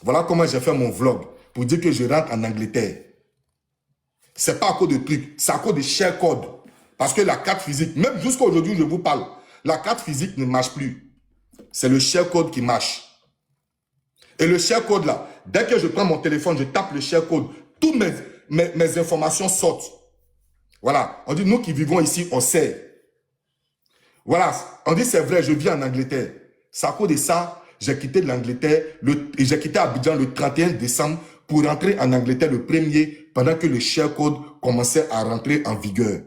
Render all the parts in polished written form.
Voilà comment j'ai fait mon vlog pour dire que je rentre en Angleterre. C'est pas à cause de trucs, c'est à cause de share code. Parce que la carte physique, même jusqu'à aujourd'hui, je vous parle, la carte physique ne marche plus. C'est le share code qui marche. Et le share code là, dès que je prends mon téléphone, je tape le share code, toutes mes informations sortent. Voilà, on dit nous qui vivons ici, on sait. Voilà, on dit c'est vrai, je vis en Angleterre. C'est à cause de ça, j'ai quitté l'Angleterre, j'ai quitté Abidjan le 31 décembre pour rentrer en Angleterre le 1er pendant que le share code commençait à rentrer en vigueur.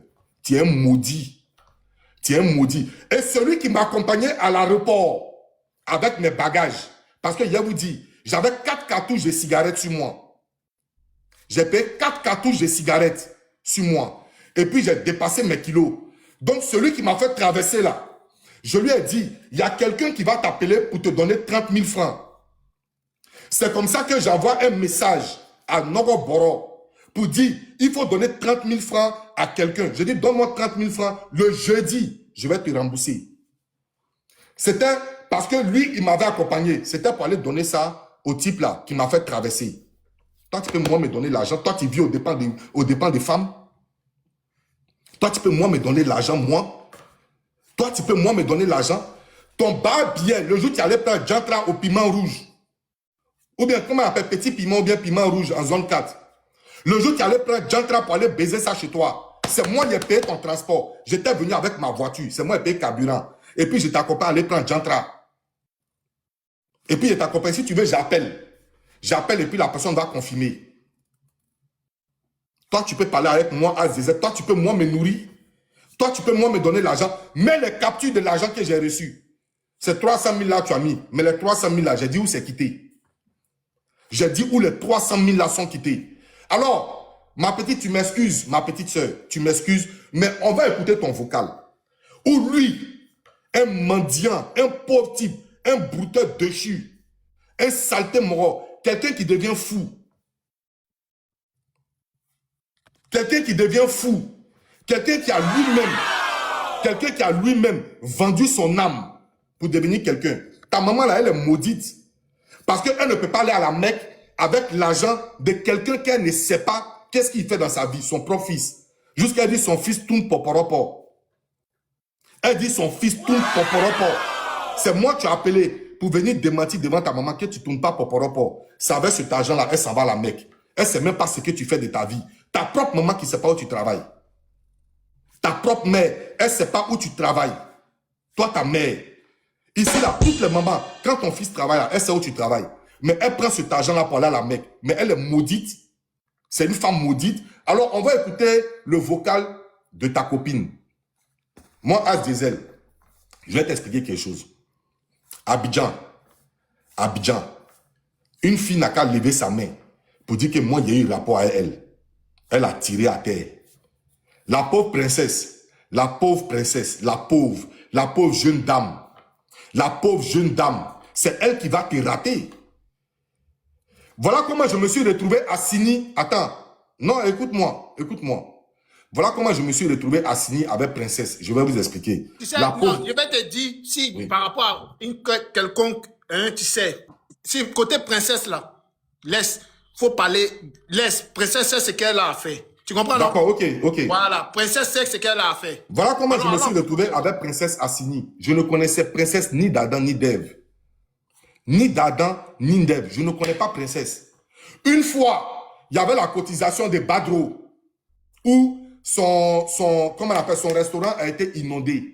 Tu es un maudit. Tu es un maudit. Et celui qui m'accompagnait à l'aéroport avec mes bagages, parce que je vous dis, j'avais 4 cartouches de cigarettes sur moi. J'ai payé 4 cartouches de cigarettes sur moi. Et puis j'ai dépassé mes kilos. Donc celui qui m'a fait traverser là, je lui ai dit, il y a quelqu'un qui va t'appeler pour te donner 30 000 francs. C'est comme ça que j'envoie un message à Nogoboro pour dire, il faut donner 30 000 francs à quelqu'un. Je dis, donne-moi 30 000 francs le jeudi, je vais te rembourser. C'était parce que lui, il m'avait accompagné. C'était pour aller donner ça au type là qui m'a fait traverser. Toi, tu peux moi me donner l'argent. Toi, tu vis aux dépens des femmes. Toi, tu peux moi me donner l'argent, moi. Toi, tu peux moi me donner l'argent. Ton barbier, le jour où tu allais prendre Jantra au piment rouge. Ou bien, comment on appelle petit piment ou bien piment rouge en zone 4. Le jour où tu allais prendre Jantra pour aller baiser ça chez toi. C'est moi qui ai payé ton transport. J'étais venu avec ma voiture. C'est moi qui ai payé carburant. Et puis, je t'accompagne à aller prendre Jantra. Et puis, je t'accompagne. Si tu veux, j'appelle. J'appelle et puis la personne va confirmer. Toi, tu peux parler avec moi à ZZ. Toi, tu peux moi me nourrir. Toi, tu peux moi me donner l'argent. Mais les captures de l'argent que j'ai reçu, c'est 300 000 là tu as mis. Mais les 300 000 là, j'ai dit où c'est quitté. J'ai dit où les 300 000 là sont quittés. Alors, ma petite, tu m'excuses, ma petite soeur, tu m'excuses, mais on va écouter ton vocal. Où lui, un mendiant, un pauvre type, un brouteur déchu, un saleté mort, quelqu'un qui devient fou. Quelqu'un qui devient fou. Quelqu'un qui a lui-même vendu son âme pour devenir quelqu'un. Ta maman là, elle est maudite. Parce qu'elle ne peut pas aller à la Mecque avec l'argent de quelqu'un qu'elle ne sait pas qu'est-ce qu'il fait dans sa vie, son propre fils. Jusqu'à elle dit son fils tourne poporopo. Elle dit son fils tourne poporopo. C'est moi que tu as appelé pour venir démentir devant ta maman que tu ne tournes pas poporopo. Ça avec cet argent-là, elle s'en va à la Mecque. Elle ne sait même pas ce que tu fais de ta vie. Ta propre maman qui ne sait pas où tu travailles. Ta propre mère, elle ne sait pas où tu travailles. Toi, ta mère. Ici, là, toutes les mamans, quand ton fils travaille, là, elle sait où tu travailles. Mais elle prend cet argent-là pour aller à la Mecque. Mais elle est maudite. C'est une femme maudite. Alors, on va écouter le vocal de ta copine. Moi, As Diesel, je vais t'expliquer quelque chose. Abidjan, une fille n'a qu'à lever sa main pour dire que moi, il y a eu rapport à elle. Elle a tiré à terre. La pauvre princesse, la pauvre jeune dame, c'est elle qui va te rater. Voilà comment je me suis retrouvé à Sini. Attends, non, écoute-moi. Voilà comment je me suis retrouvé à Sini avec princesse. Je vais vous expliquer. Tu sais, non, je vais te dire, si oui. Par rapport à une quelconque, tu sais, si côté princesse là, faut parler, princesse sait ce qu'elle a fait. Tu comprends? D'accord, ok. Voilà, princesse sait ce qu'elle a fait. Voilà comment je me suis retrouvé avec princesse Assini. Je ne connaissais princesse ni d'Adam ni d'Ève. Ni d'Adam ni d'Ève. Je ne connais pas princesse. Une fois, il y avait la cotisation de Badro où comment on appelle, son restaurant a été inondé.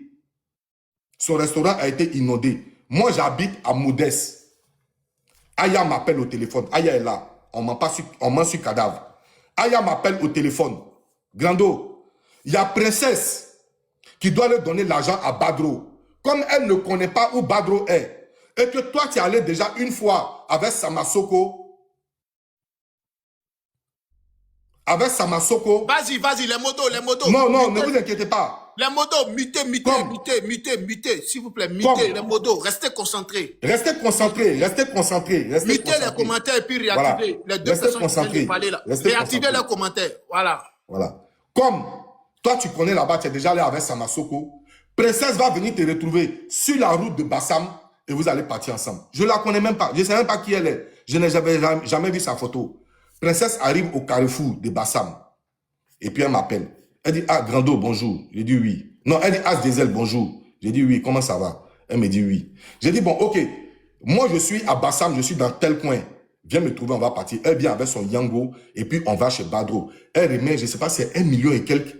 Moi, j'habite à Modeste. Aya m'appelle au téléphone. Aya est là. On m'a su cadavre. Aya m'appelle au téléphone. Grando, il y a princesse qui doit lui donner l'argent à Badro. Comme elle ne connaît pas où Badro est, et que toi, tu es allé déjà une fois avec Samasoko. Vas-y, les motos. Non, ne vous inquiétez pas. Les motos, mutez, s'il vous plaît, mutez les motos, restez concentrés. Restez concentrés. Mutez les commentaires et puis réactivez. Voilà. Les deux personnes qui viennent de parler là. Réactivez les commentaires, voilà. Comme toi, tu connais là-bas, tu es déjà allé avec Samasoko. Princesse va venir te retrouver sur la route de Bassam et vous allez partir ensemble. Je ne la connais même pas. Je ne sais même pas qui elle est. Je n'ai jamais vu sa photo. Princesse arrive au carrefour de Bassam. Et puis elle m'appelle. Elle dit, ah, Grando, bonjour. J'ai dit oui. Non, elle dit, ah, Diesel, bonjour. J'ai dit oui, comment ça va? Elle me dit oui. J'ai dit, bon, ok. Moi, je suis à Bassam, je suis dans tel coin. Viens me trouver, on va partir. Elle vient avec son Yango et puis on va chez Badro. Elle remet, je ne sais pas, c'est 1 million et quelques.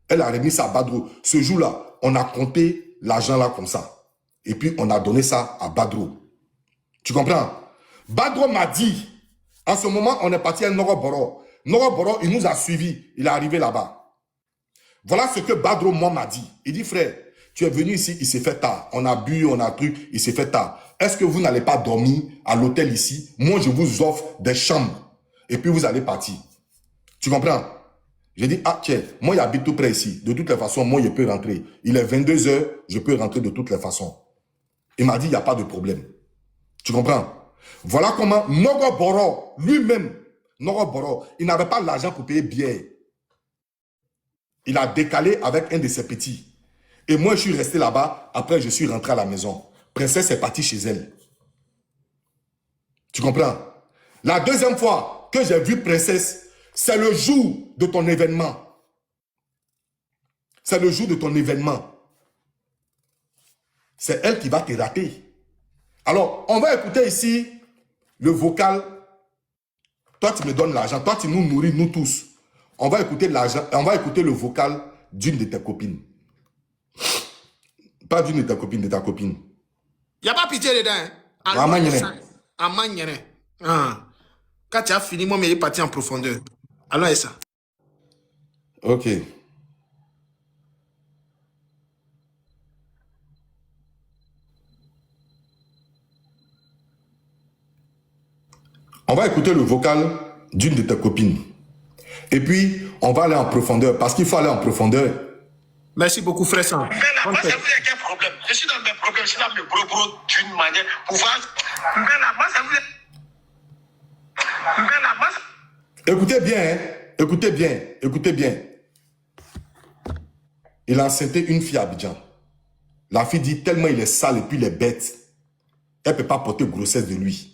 Elle a remis ça à Badro. Ce jour-là, on a compté l'argent là comme ça. Et puis on a donné ça à Badro. Tu comprends? Badro m'a dit, en ce moment, on est parti à Noroboro. Noroboro, il nous a suivis. Il est arrivé là-bas. Voilà ce que Badro, moi, m'a dit. Il dit, frère, tu es venu ici, il s'est fait tard. On a bu, on a truc, il s'est fait tard. Est-ce que vous n'allez pas dormir à l'hôtel ici? Moi, je vous offre des chambres. Et puis, vous allez partir. Tu comprends? J'ai dit, ah, tiens, moi, j'habite tout près ici. De toutes les façons, moi, je peux rentrer. Il est 22 h, je peux rentrer de toutes les façons. Il m'a dit, il n'y a pas de problème. Tu comprends? Voilà comment Noroboro, lui-même, Noroboro, il n'avait pas l'argent pour payer bière. Il a décalé avec un de ses petits. Et moi, je suis resté là-bas. Après, je suis rentré à la maison. Princesse est partie chez elle. Tu comprends? La deuxième fois que j'ai vu Princesse, c'est le jour de ton événement. C'est le jour de ton événement. C'est elle qui va te rater. Alors, on va écouter ici le vocal. Toi, tu me donnes l'argent. Toi, tu nous nourris, nous tous. On va écouter l'argent. On va écouter le vocal d'une de tes copines. Pas d'une de tes copines, de ta copine. Il n'y a pas pitié dedans. Hein? Quand tu as fini, moi, il est parti en profondeur. Alors, et ça. Ok. On va écouter le vocal d'une de tes copines. Et puis, on va aller en profondeur. Parce qu'il faut aller en profondeur. Merci beaucoup, frère Sam. Mais là, moi, ça vous a quel problème? Je suis dans mes problèmes, je suis dans mes bro d'une manière pour voir. Mais là, moi, ça vous a... Mais là, moi, ça... Écoutez bien, hein? Écoutez bien, écoutez bien. Il a enceinté une fille à Abidjan. La fille dit tellement il est sale et puis il est bête. Elle ne peut pas porter grossesse de lui.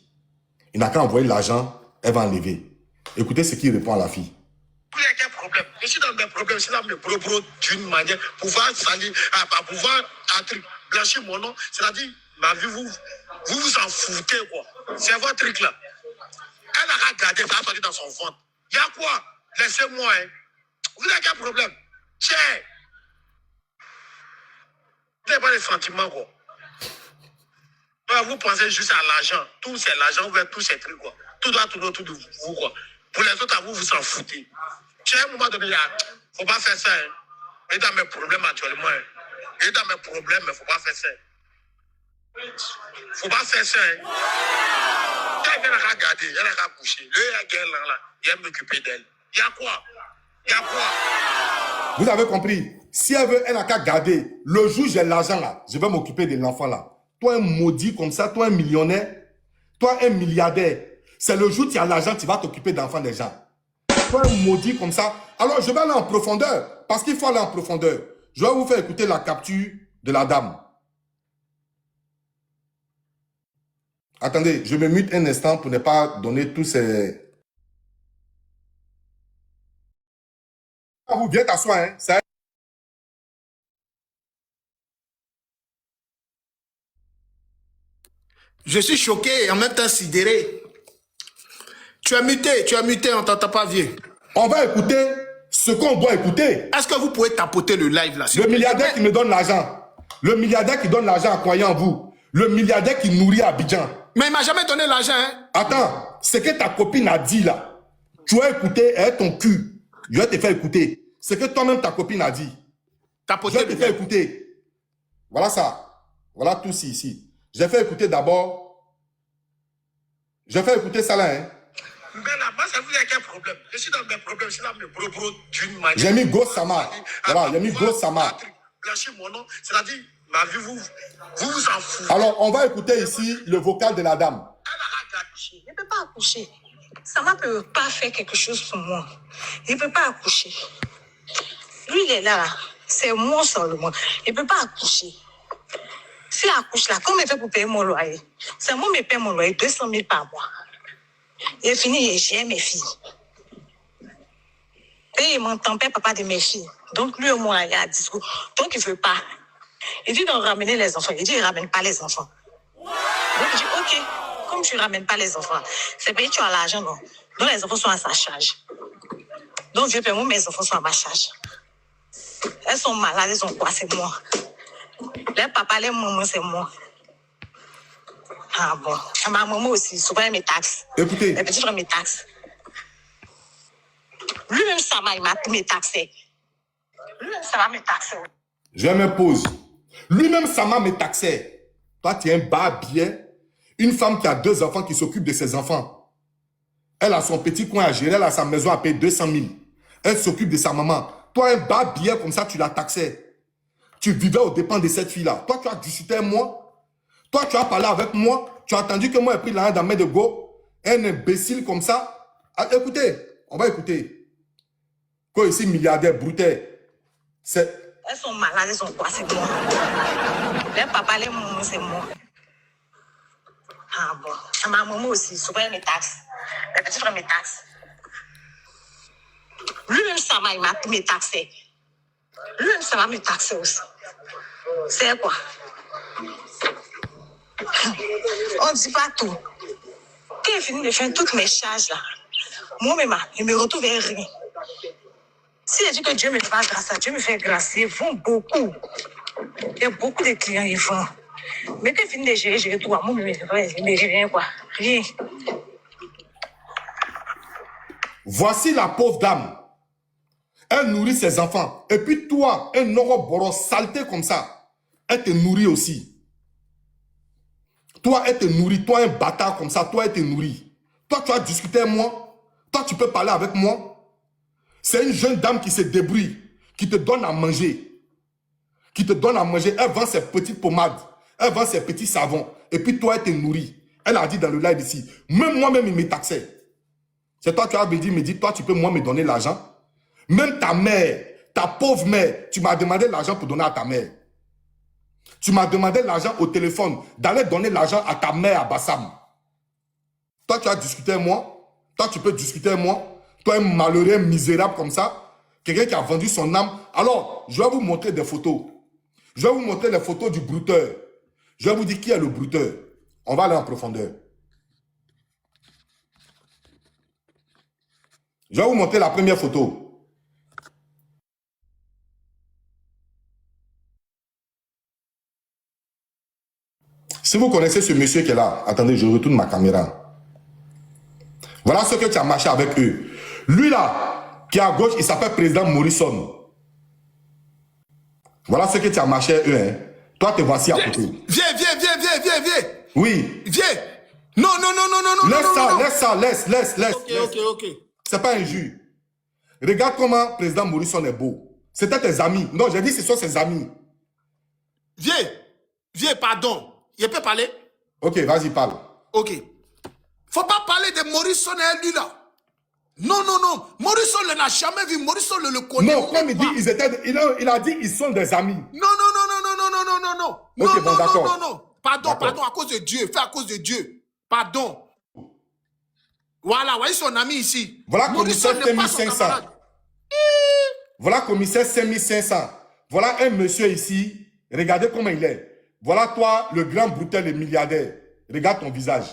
Il n'a qu'à envoyer l'argent, elle va enlever. Écoutez ce qu'il répond à la fille. Vous avez quel problème? Je suis dans mes problèmes, je suis dans mes bro d'une manière pour pouvoir salir, pour pouvoir blanchir mon nom. C'est-à-dire, ma vie, vous en foutez, quoi. C'est votre truc là. Elle a regardé, ça a sorti dans son ventre. Il y a quoi? Laissez-moi, hein. Vous avez quel problème? Tiens. Vous n'avez pas de sentiments, quoi. Vous pensez juste à l'argent. Tout c'est l'argent, vous faites tous ces trucs, quoi. Tout doit tourner autour de vous, quoi. Pour les autres, à vous, vous en foutez. Tiens, à un moment donné, il ne faut pas faire ça, hein. Il est dans mes problèmes actuellement, hein. Il est dans mes problèmes, mais il ne faut pas faire ça. Il ne faut pas faire ça, hein. Quand elle a regardé, elle a couché. Il va m'occuper d'elle. Il y a quoi? Il y a quoi? Vous avez compris? Si elle veut, elle n'a qu'à garder. Le jour où j'ai l'argent là, je vais m'occuper de l'enfant là. Toi un maudit comme ça, toi un millionnaire, toi un milliardaire. C'est le jour où tu as l'argent, tu vas t'occuper d'enfants des gens. Toi un maudit comme ça. Alors je vais aller en profondeur. Parce qu'il faut aller en profondeur. Je vais vous faire écouter la capture de la dame. Attendez, je me mute un instant pour ne pas donner tous ces... Vous viens t'asseoir, hein. Ça... Je suis choqué et en même temps sidéré. Tu as muté, on t'entend pas, vieux. On va écouter ce qu'on doit écouter. Est-ce que vous pouvez tapoter le live là? Le milliardaire qui me donne l'argent. Le milliardaire qui donne l'argent en croyant en vous. Le milliardaire qui nourrit Abidjan. Mais il m'a jamais donné l'argent, hein? Attends, ce que ta copine a dit là, tu as écouté, elle ton cul. Je vais te faire écouter. Ce que toi-même ta copine a dit. Tapoter Je vais te faire écouter. Voilà ça. Voilà tout ici. J'ai fait écouter d'abord. J'ai fait écouter ça là, hein. Mais là, moi, ça vous a quel problème? Je suis dans mes problèmes, je suis dans mes bro d'une manière. J'ai mis Go Sama. Voilà, j'ai mis Go Sama. Blanchir mon nom, c'est-à-dire, ma vie, vous en foutez. Alors, on va écouter ici le vocal de la dame. Il ne peut pas accoucher. Sama ne peut pas faire quelque chose pour moi. Il ne peut pas accoucher. Lui, il est là. C'est moi seulement. Il ne peut pas accoucher. Si elle accouche là, comment elle fait pour payer mon loyer? C'est moi qui paye mon loyer, 200 000 par mois. Il fini, j'ai mes filles. Et il m'entend pas, papa de mes filles. Donc lui, au moins, il y a un discours. Donc il ne veut pas. Il dit de ramener les enfants. Il dit, il ne ramène pas les enfants. Donc je dis, ok, comme tu ne ramènes pas les enfants, c'est parce que tu as l'argent, non. Donc les enfants sont à sa charge. Donc je paye moi, mes enfants sont à ma charge. Elles sont malades, elles ont quoi, c'est moi. Les papas, les mamans, c'est moi. Ah bon. Et ma maman aussi, souvent elle me taxe. Écoutez. Les petits frères me taxent. Lui-même, ça va, il m'a me taxé. Lui-même, ça va me taxer. Je me pose. Lui-même, Sama me taxait. Toi, tu es un bas billet. Une femme qui a 2 enfants qui s'occupe de ses enfants. Elle a son petit coin à gérer, elle a sa maison à payer 200 000. Elle s'occupe de sa maman. Toi, un bas billet comme ça, tu la taxais. Tu vivais aux dépens de cette fille-là. Toi, tu as discuté avec moi. Toi, tu as parlé avec moi. Tu as attendu que moi, j'ai pris l'argent dans la main de Go. Un imbécile comme ça. Ah, écoutez, on va écouter. Quoi ici, milliardaire, bruté. C'est... Elles sont malades, elles sont quoi, c'est moi. Les papas, les mamans, c'est moi. Ah bon. Et ma maman aussi, souvent elle me taxe. Les petits frères me taxent. Lui-même, ça va, il m'a me taxé. Lui-même, ça va me taxer aussi. C'est quoi? On ne dit pas tout. Quand il finit de faire toutes mes charges là, moi-même, je me retrouve avec rien. Si je dis que Dieu me fait grâce, Dieu me fait grâce, ils vont beaucoup. Il y a beaucoup de clients, ils vont. Mais quand il finit de gérer tout, moi, je ne dis rien, quoi. Rien. Voici la pauvre dame. Elle nourrit ses enfants. Et puis toi, un noro saleté comme ça, elle te nourrit aussi. Toi, elle te nourrit. Toi, un bâtard comme ça, toi, elle te nourrit. Toi, tu as discuté avec moi. Toi, tu peux parler avec moi. C'est une jeune dame qui se débrouille, qui te donne à manger. Qui te donne à manger. Elle vend ses petites pommades. Elle vend ses petits savons. Et puis toi, elle te nourrit. Elle a dit dans le live ici, même moi-même, il me taxait. C'est toi qui as me dit, toi, tu peux moi me donner l'argent. Même ta mère, ta pauvre mère, tu m'as demandé l'argent pour donner à ta mère. Tu m'as demandé l'argent au téléphone, d'aller donner l'argent à ta mère à Bassam. Toi, tu as discuté avec moi. Toi, tu peux discuter avec moi. Toi, un malheureux, misérable comme ça. Quelqu'un qui a vendu son âme. Alors, je vais vous montrer des photos. Je vais vous montrer les photos du brouteur. Je vais vous dire qui est le brouteur. On va aller en profondeur. Je vais vous montrer la première photo. Si vous connaissez ce monsieur qui est là, attendez, je retourne ma caméra. Voilà ce que tu as marché avec eux. Lui là, qui est à gauche, il s'appelle président Morrison. Voilà ce que tu as marché avec eux. Hein. Toi, te voici à côté. Viens. Oui. Viens. Non. Laisse. Ok. C'est pas injure. Regarde comment président Morrison est beau. C'était tes amis. Non, j'ai dit ce sont ses amis. Viens, pardon. Il peut parler? Ok, vas-y, parle. Ok. Faut pas parler de Morrison et lui là. Non. Morrison ne l'a jamais vu. Morrison ne le connaît. Non, comme il dit, il a dit ils sont des amis. Non. Ok, bon, d'accord. Non. Pardon, à cause de Dieu. Fais à cause de Dieu. Pardon. Voilà, voyez son ami ici. Voilà commissaire Morrison n'est pas son 5500. camarade. Voilà commissaire 5500. Voilà un monsieur ici. Regardez comment il est. Voilà toi, le grand brutal, le milliardaire. Regarde ton visage.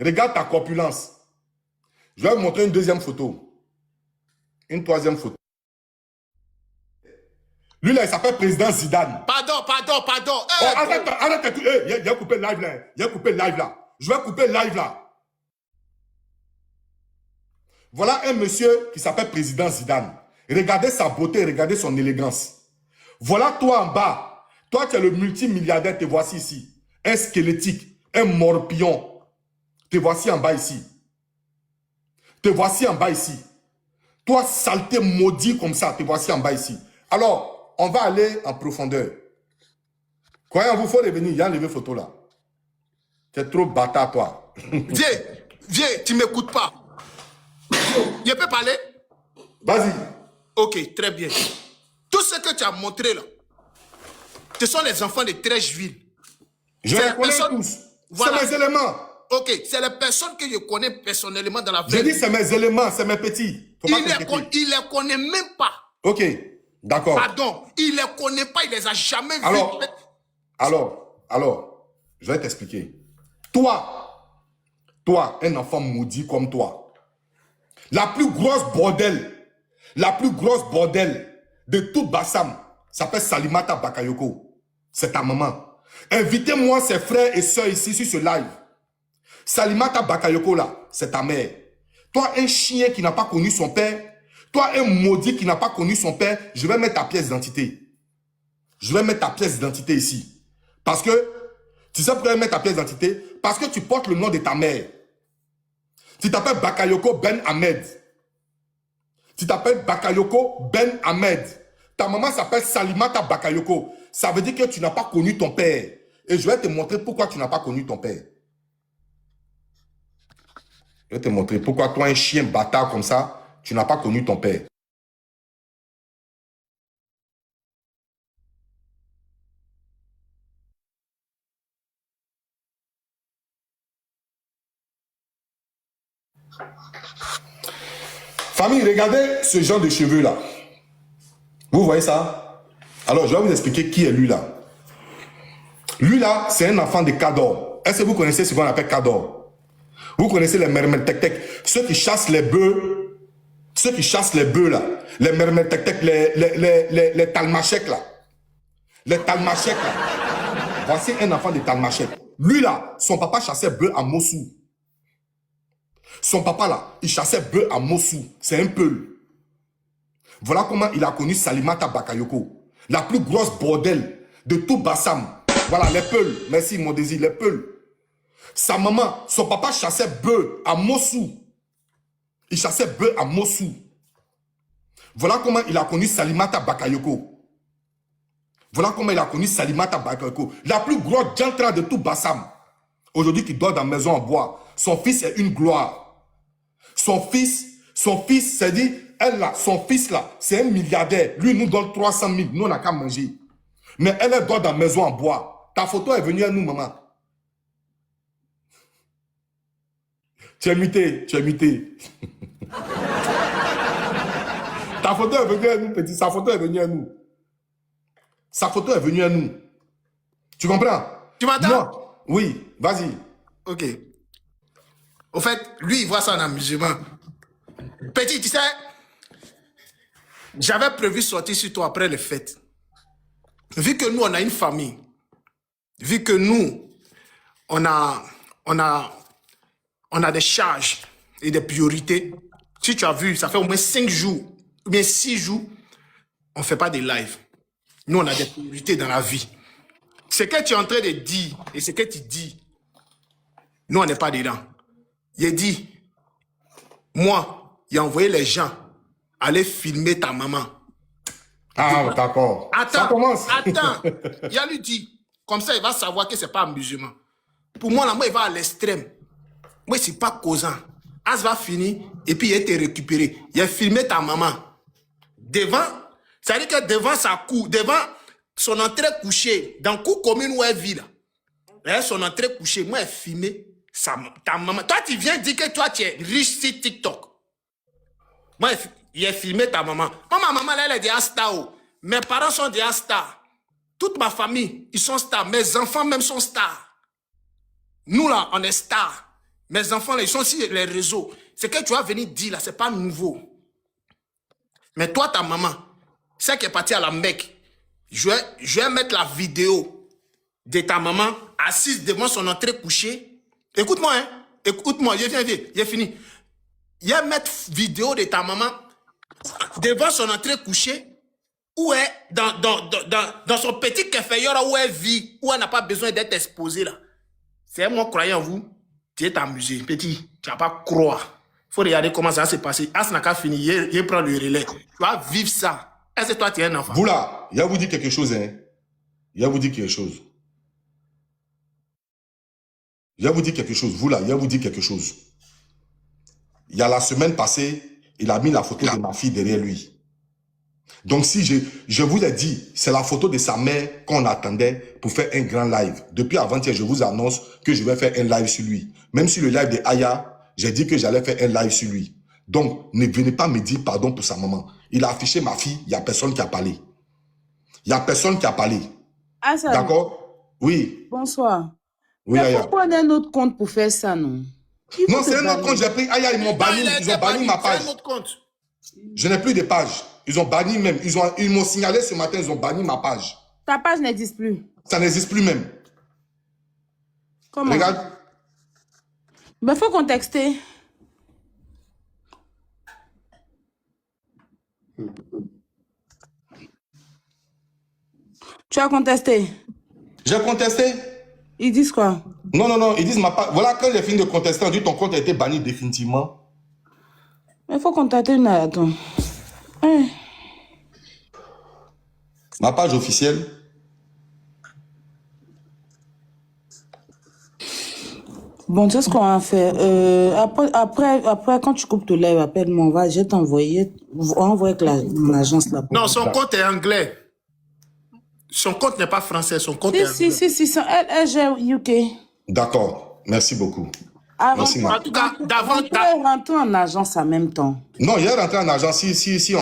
Regarde ta corpulence. Je vais vous montrer une deuxième photo. Une troisième photo. Lui là, il s'appelle président Zidane. Pardon. Oh, arrête tout. Il a coupé le live là. Il a coupé le live là. Je vais couper le live là. Voilà un monsieur qui s'appelle président Zidane. Regardez sa beauté, regardez son élégance. Voilà toi en bas. Toi, tu es le multimilliardaire, te voici ici. Un squelettique, un morpion. Te voici en bas ici. Toi, saleté maudit comme ça, te voici en bas ici. Alors, on va aller en profondeur. Croyez en vous, il faut revenir. Il y a enlevé photo là. Tu es trop bâtard, toi. Viens, tu ne m'écoutes pas. Je peux parler? Vas-y. Ok, très bien. Tout ce que tu as montré là, Ce sont les enfants de Trècheville. Je C'est les la connais personne- tous. Voilà. C'est mes éléments. Ok, c'est les personnes que je connais personnellement dans la Je vraie dis vie. c'est mes éléments, c'est mes petits. Faut pas Il t'inquiéter. les connaît même pas. Ok, d'accord. Pardon, il les connaît pas, il les a jamais Alors, vus. je vais t'expliquer. Toi, un enfant maudit comme toi, la plus grosse bordel de tout Bassam s'appelle Salimata Bakayoko. C'est ta maman. Invitez-moi ses frères et sœurs ici sur ce live. Salimata Bakayoko là, c'est ta mère. Toi, un chien qui n'a pas connu son père, toi, un maudit qui n'a pas connu son père, je vais mettre ta pièce d'identité. Je vais mettre ta pièce d'identité ici. Parce que, tu sais pourquoi je vais mettre ta pièce d'identité? Parce que tu portes le nom de ta mère. Tu t'appelles Bakayoko Ben Ahmed. Tu t'appelles Bakayoko Ben Ahmed. Ta maman s'appelle Salimata Bakayoko. Ça veut dire que tu n'as pas connu ton père. Et je vais te montrer pourquoi tu n'as pas connu ton père. Je vais te montrer pourquoi toi, un chien bâtard comme ça, tu n'as pas connu ton père. Famille, regardez ce genre de cheveux là. Vous voyez ça? Alors, je vais vous expliquer qui est lui là. Lui là, c'est un enfant de Kador. Est-ce que vous connaissez ce qu'on appelle Kador? Vous connaissez les mermeltek-tek, ceux qui chassent les bœufs, là, les mermeltek-tek, les talmachek là. Les talmachek là. Voici un enfant de talmachek. Lui là, son papa chassait bœufs à Mossou. Son papa là, il chassait bœufs à Mossou. C'est un peul. Voilà comment il a connu Salimata Bakayoko. La plus grosse bordel de tout Bassam. Voilà, les peuls. Merci mon désir, les peuls. Sa maman, son papa chassait bœufs à Mossou. Il chassait bœufs à Mossou. Voilà comment il a connu Salimata Bakayoko. Voilà comment il a connu Salimata Bakayoko. La plus grosse jantra de tout Bassam. Aujourd'hui, qui dort dans la maison en bois. Son fils est une gloire. Son fils, c'est dit, elle là, son fils là, c'est un milliardaire. Lui, nous donne 300 000. Nous, on n'a qu'à manger. Mais elle dort dans la maison en bois. Ta photo est venue à nous, maman. Tu es muté, tu es muté. Ta photo est venue à nous, petit. Sa photo est venue à nous. Sa photo est venue à nous. Tu comprends? Tu m'entends? Non. Oui, vas-y. Ok. Au fait, lui, il voit ça en amusement. Petit, tu sais, j'avais prévu sortir sur toi après les fêtes. Vu que nous, on a une famille, vu que nous, on a des charges et des priorités. Si tu as vu, ça fait au moins 5 jours, ou bien 6 jours, on ne fait pas des lives. Nous, on a des priorités dans la vie. Ce que tu es en train de dire et ce que tu dis, nous, on n'est pas dedans. Il dit, moi, il a envoyé les gens aller filmer ta maman. Ah, d'accord. Attends, Ça commence. attends. Il a lui dit, comme ça, il va savoir que ce n'est pas un musulman. Pour moi, là, moi, il va à l'extrême. Moi, ce n'est pas causant. As va finir et puis il a été récupéré. Il a filmé ta maman. Devant, c'est-à-dire que devant sa cour, devant son entrée couchée, dans la cour commune où elle vit là. Là, son entrée couchée, moi, elle filmé ta maman. Toi, tu viens dire que toi, tu es riche sur TikTok. Moi, il a filmé ta maman. Moi, ma maman, là, elle est déjà star. Mes parents sont déjà stars. Toute ma famille, ils sont stars. Mes enfants même sont stars. Nous, là, on est stars. Mes enfants, là, ils sont sur les réseaux. Ce que tu vas venir dire, là, c'est pas nouveau. Mais toi, ta maman, celle qui est partie à la Mecque, je vais mettre la vidéo de ta maman assise devant son entrée couchée. Écoute-moi, hein. Écoute-moi, j'ai fini. Il y a mettre vidéo de ta maman devant son entrée couchée où elle dans son petit café où elle vit, où elle n'a pas besoin d'être exposée là. C'est moi croyant en vous, tu es amusé, petit, tu vas pas croire. Il faut regarder comment ça va se passer. As n'a qu'à finir, il prend le relais. Tu vas vivre ça. Est-ce que toi tu es un enfant? Vous là, il va vous dire quelque chose, hein. Il va vous dire quelque chose. Il va vous dire quelque chose. Vous là, il va vous dire quelque chose. Il y a la semaine passée, il a mis la photo de ma fille derrière lui. Donc, si je vous ai dit, c'est la photo de sa mère qu'on attendait pour faire un grand live. Depuis avant-hier, je vous annonce que je vais faire un live sur lui. Même sur le live de Aya, j'ai dit que j'allais faire un live sur lui. Donc, ne venez pas me dire pardon pour sa maman. Il a affiché ma fille, il n'y a personne qui a parlé. Il n'y a personne qui a parlé. Ah, ça... D'accord? Oui. Bonsoir. Oui, Mais Aya. faut prendre un autre compte pour faire ça, non? Non, c'est un autre compte, j'ai pris Aya, ils m'ont banni, ils ont banni ma page. C'est un autre compte. Je n'ai plus de page. Ils ont banni même. Ils m'ont signalé ce matin, ils ont banni ma page. Ta page n'existe plus. Ça n'existe plus même. Comment? Regarde. Mais faut contexter. Tu as contesté? J'ai contesté. Ils disent quoi? Non, non, non, ils disent ma page. Voilà, quand j'ai fini de contester, on dit ton compte a été banni définitivement. Mais faut contacter une... Attends. Hein. Ma page officielle. Bon, tu sais ce qu'on va faire. Après, quand tu coupes ton live, appelle-moi. Je vais t'envoyer. Envoyer mon agence là. Non, son compte est anglais. Son compte n'est pas français, son compte est anglais. Si. Elle gère UK. D'accord. Merci beaucoup. Avant, Merci, ma. En tout cas, d'avant... on peut rentrer en agence en même temps. Non, il est rentré en agence si